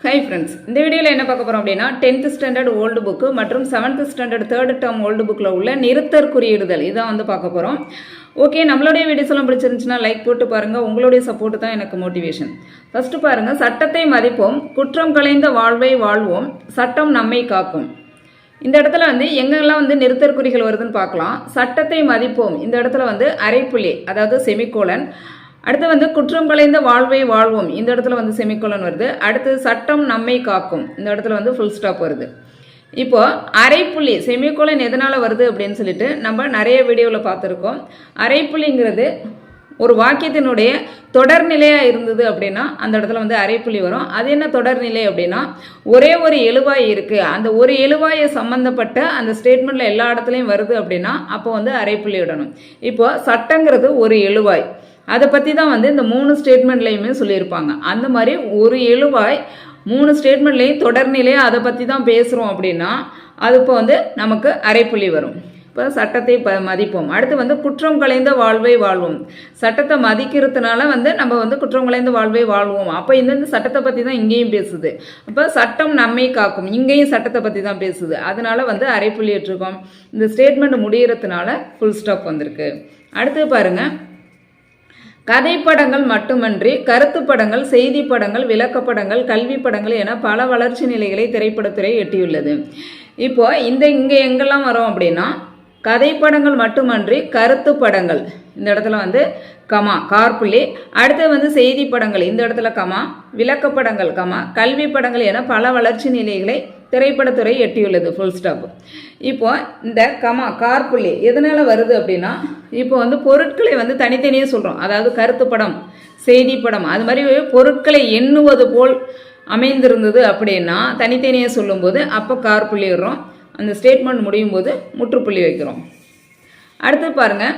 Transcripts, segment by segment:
Hi friends, இந்த வீடியோவில் என்ன பார்க்க போகிறோம் அப்படின்னா 10th ஸ்டாண்டர்ட் ஓல்டு புக்கு மற்றும் 7th standard 3rd term old புக்கில் உள்ள நிறுத்தற் குறியிடுதல் இதான் வந்து பார்க்க போகிறோம். ஓகே, நம்மளுடைய வீடியோஸ் எல்லாம் பிடிச்சிருந்துச்சுன்னா லைக் போட்டு பாருங்கள். உங்களுடைய சப்போர்ட் தான் எனக்கு மோட்டிவேஷன். ஃபஸ்ட்டு பாருங்கள், சட்டத்தை மதிப்போம், குற்றம் களைந்த வாழ்வை வாழ்வோம், சட்டம் நம்மை காக்கும். இந்த இடத்துல வந்து எங்கெல்லாம் வந்து நிறுத்தற்குறிகள் வருதுன்னு பார்க்கலாம். சட்டத்தை மதிப்போம், இந்த இடத்துல வந்து அரைப்புள்ளி, அதாவது செமிகோலன். அடுத்து வந்து குற்றம் களைந்த வாழ்வை வாழ்வோம், இந்த இடத்துல வந்து செமிகோலன் வருது. அடுத்து சட்டம் நம்மை காக்கும், இந்த இடத்துல வந்து ஃபுல் ஸ்டாப் வருது. இப்போ அரைப்புள்ளி செமிகோலன் எதனால் வருது அப்படின்னு சொல்லிட்டு நம்ம நிறைய வீடியோவில் பார்த்துருக்கோம். அரைப்புள்ளிங்கிறது ஒரு வாக்கியத்தினுடைய தொடர்நிலையாக இருந்தது அப்படின்னா அந்த இடத்துல வந்து அரைப்புள்ளி வரும். அது என்ன தொடர்நிலை அப்படின்னா, ஒரே ஒரு எழுவாய் இருக்குது, அந்த ஒரு எழுவாயை சம்மந்தப்பட்ட அந்த ஸ்டேட்மெண்ட்டில் எல்லா இடத்துலையும் வருது அப்படின்னா அப்போ வந்து அரைப்புள்ளி விடணும். இப்போ சட்டங்கிறது ஒரு எழுவாய், அதை பற்றி தான் வந்து இந்த 3 ஸ்டேட்மெண்ட்லையுமே சொல்லியிருப்பாங்க. அந்த மாதிரி ஒரு எழுவாய் 3 ஸ்டேட்மெண்ட்லேயும் தொடர்நிலையாக அதை பற்றி தான் பேசுகிறோம் அப்படின்னா அது இப்போ வந்து நமக்கு அரைப்புள்ளி வரும். இப்போ சட்டத்தை மதிப்போம். அடுத்து வந்து குற்றம் களைந்த வாழ்வை வாழ்வோம், சட்டத்தை மதிக்கிறதுனால வந்து நம்ம வந்து குற்றம் களைந்த வாழ்வை வாழ்வோம். அப்போ இந்த சட்டத்தை பற்றி தான் இங்கேயும் பேசுது. அப்போ சட்டம் நம்மை காக்கும், இங்கேயும் சட்டத்தை பற்றி தான் பேசுது. அதனால வந்து அரைப்புள்ளி ஏற்றிருக்கோம். இந்த ஸ்டேட்மெண்ட் முடிகிறதுனால ஃபுல் ஸ்டாப் வந்திருக்கு. அடுத்து பாருங்க, கதைப்படங்கள் மட்டுமன்றி கருத்து படங்கள், செய்தி படங்கள், விளக்கப்படங்கள், கல்வி படங்கள் என பல வளர்ச்சி நிலைகளை திரைப்படத்துறை எட்டியுள்ளது. இப்போ இங்கே எங்கெல்லாம் வரும் அப்படின்னா, கதைப்படங்கள் மட்டுமன்றி கருத்து படங்கள், இந்த இடத்துல வந்து கமா கார்புள்ளி. அடுத்து வந்து செய்தி படங்கள், இந்த இடத்துல கமா, விளக்கப்படங்கள் கமா, கல்வி படங்கள் என பல வளர்ச்சி நிலைகளை திரைப்படத்துறை எட்டியுள்ளது, ஃபுல் ஸ்டாப். இப்போ இந்த கமா கார்புள்ளி எதனால வருது அப்படின்னா, இப்போ வந்து பொருட்களை வந்து தனித்தனியே சொல்கிறோம். அதாவது கருத்து படம், செய்தி படம், அது மாதிரி பொருட்களை எண்ணுவது போல் அமைந்திருந்தது அப்படின்னா தனித்தனியே சொல்லும்போது அப்போ கார்புள்ளி வர்றோம். அந்த ஸ்டேட்மெண்ட் முடியும் போது முற்றுப்புள்ளி வைக்கிறோம். அடுத்து பாருங்கள்,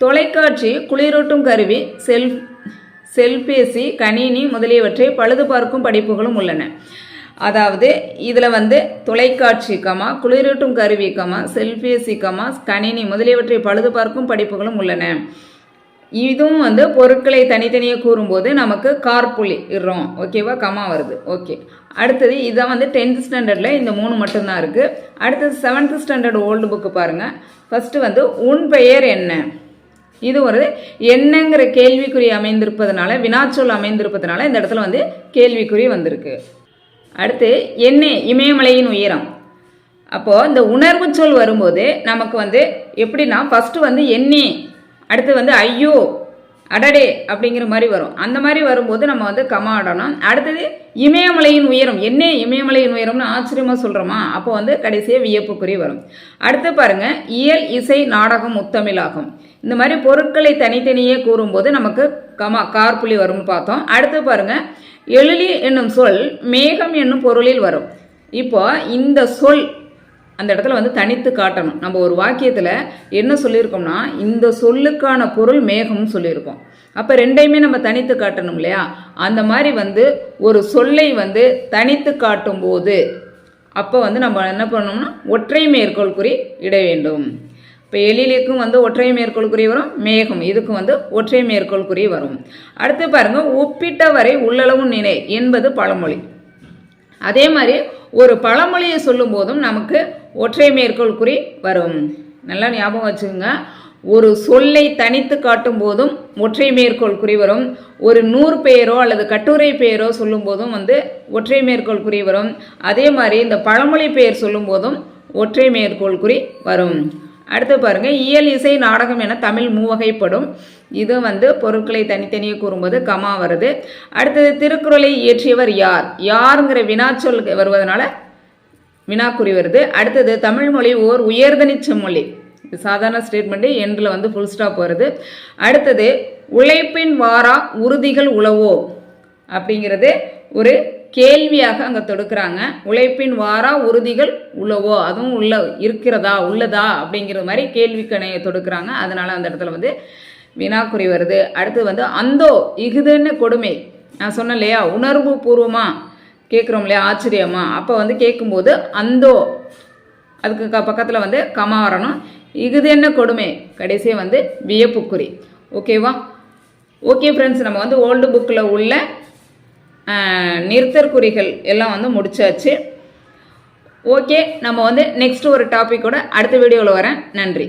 தொலைக்காட்சி, குளிரூட்டும் கருவி, செல்பேசி, கணினி முதலியவற்றை பழுது பார்க்கும் படிப்புகளும் உள்ளன. அதாவது இதில் வந்து தொலைக்காட்சி கமா, குளிரூட்டும் கருவி கமா, செல்பேசி கமா, கணினி முதலியவற்றை பழுது பார்க்கும் படிப்புகளும் உள்ளன. இதுவும் வந்து பொருட்களை தனித்தனியே கூறும்போது நமக்கு கார்புள்ளி இடுறோம். ஓகேவா, கமா வருது. ஓகே, அடுத்தது இதான் வந்து 10th ஸ்டாண்டர்டில் இந்த 3 மட்டும்தான் இருக்குது. அடுத்தது 7th ஸ்டாண்டர்ட் ஓல்டு புக்கு பாருங்கள். ஃபஸ்ட்டு வந்து உன் பெயர் என்ன, இது ஒரு என்னங்கிற கேள்விக்குறி அமைந்திருப்பதனால, வினாச்சொல் அமைந்திருப்பதனால இந்த இடத்துல வந்து கேள்விக்குறி வந்திருக்கு. அடுத்து என்ன இமயமலையின் உயரம். அப்போது இந்த உணர்வு சொல் வரும்போது நமக்கு வந்து எப்படின்னா, ஃபஸ்ட்டு வந்து என்னே, அடுத்து வந்து ஐயோ, அடடே அப்படிங்கிற மாதிரி வரும். அந்த மாதிரி வரும்போது நம்ம வந்து கமா ஆடணும். அடுத்தது இமயமலையின் உயரம், என்ன இமயமலையின் உயரம்னு ஆச்சரியமாக சொல்கிறோமா, அப்போ வந்து கடைசியாக வியப்புக்குறி வரும். அடுத்து பாருங்க, இயல், இசை, நாடகம், முத்தமிழாகும். இந்த மாதிரி பொருட்களை தனித்தனியே கூறும்போது நமக்கு கமா கார்புள்ளி வரும்னு பார்த்தோம். அடுத்து பாருங்க, எழிலி என்னும் சொல் மேகம் என்னும் பொருளில் வரும். இப்போ இந்த சொல் அந்த இடத்துல வந்து தனித்து காட்டணும். நம்ம ஒரு வாக்கியத்தில் என்ன சொல்லியிருக்கோம்னா, இந்த சொல்லுக்கான பொருள் மேகம்னு சொல்லியிருக்கோம். அப்போ ரெண்டையுமே நம்ம தனித்து காட்டணும் இல்லையா. அந்த மாதிரி வந்து ஒரு சொல்லை வந்து தனித்து காட்டும் போது அப்போ வந்து நம்ம என்ன பண்ணோம்னா ஒற்றை மேற்கோள் குறி இட வேண்டும். இப்போ எழிலுக்கும் வந்து ஒற்றை மேற்கோள் குறி வரும், மேகம் இதுக்கும் வந்து ஒற்றை மேற்கோள் குறி வரும். அடுத்து பாருங்க, ஒப்பிட்டவரை உள்ளளவும் நினை என்பது பழமொழி. அதே மாதிரி ஒரு பழமொழியை சொல்லும் போதும் நமக்கு ஒற்றை மேற்கோள் குறி வரும். நல்லா ஞாபகம் வச்சுக்கோங்க. ஒரு சொல்லை தனித்து காட்டும் போதும் ஒற்றை மேற்கோள் குறி வரும். ஒரு நூறு பெயரோ அல்லது கட்டுரை பெயரோ சொல்லும் போதும் வந்து ஒற்றை மேற்கோள் குறி வரும். அதே மாதிரி இந்த பழமொழி பெயர் சொல்லும் போதும் ஒற்றை மேற்கோள் குறி வரும். அடுத்து பாருங்க, இயல், இசை, நாடகம் என தமிழ் 3 வகைப்படும். இது வந்து பொருட்களை தனித்தனியே கூறும்போது கமா வருது. அடுத்தது திருக்குறளை இயற்றியவர் யார், யாருங்கிற வினாச்சொல் வருவதனால வினாக்குறி வருது. அடுத்தது தமிழ் மொழி ஓர் உயர்தனி செம்மொழி, சாதாரண ஸ்டேட்மெண்ட் எண்டில் வந்து ஃபுல் ஸ்டாப் வருது. அடுத்தது உழைப்பின் வாரா உறுதிகள் உளவோ அப்படிங்கிறது ஒரு கேள்வியாக அங்கே தொடுக்கிறாங்க. உழைப்பின் வாரா உறுதிகள் உள்ளவோ, அதுவும் உள்ளதா அப்படிங்கிற மாதிரி கேள்வி கணையை தொடுக்கிறாங்க. அதனால அந்த இடத்துல வந்து வினாக்குறி வருது. அடுத்து வந்து அந்தோ இகுதுன்னு கொடுமை, நான் சொன்னேன் இல்லையா, உணர்வு பூர்வமாக கேட்குறோம் இல்லையா, ஆச்சரியமா, அப்போ வந்து கேட்கும்போது அந்தோ அதுக்கு பக்கத்தில் வந்து கமா வரணும். இகுது என்ன கொடுமை, கடைசியாக வந்து வியப்புக்குறி. ஓகேவா. ஓகே ஃப்ரெண்ட்ஸ், நம்ம வந்து ஓல்டு புக்கில் உள்ள நிறுத்தற்குறிகள் எல்லாம் வந்து முடிச்சாச்சு. ஓகே, நம்ம வந்து நெக்ஸ்ட் ஒரு டாப்பிக்கோட அடுத்த வீடியோவில் வரேன். நன்றி.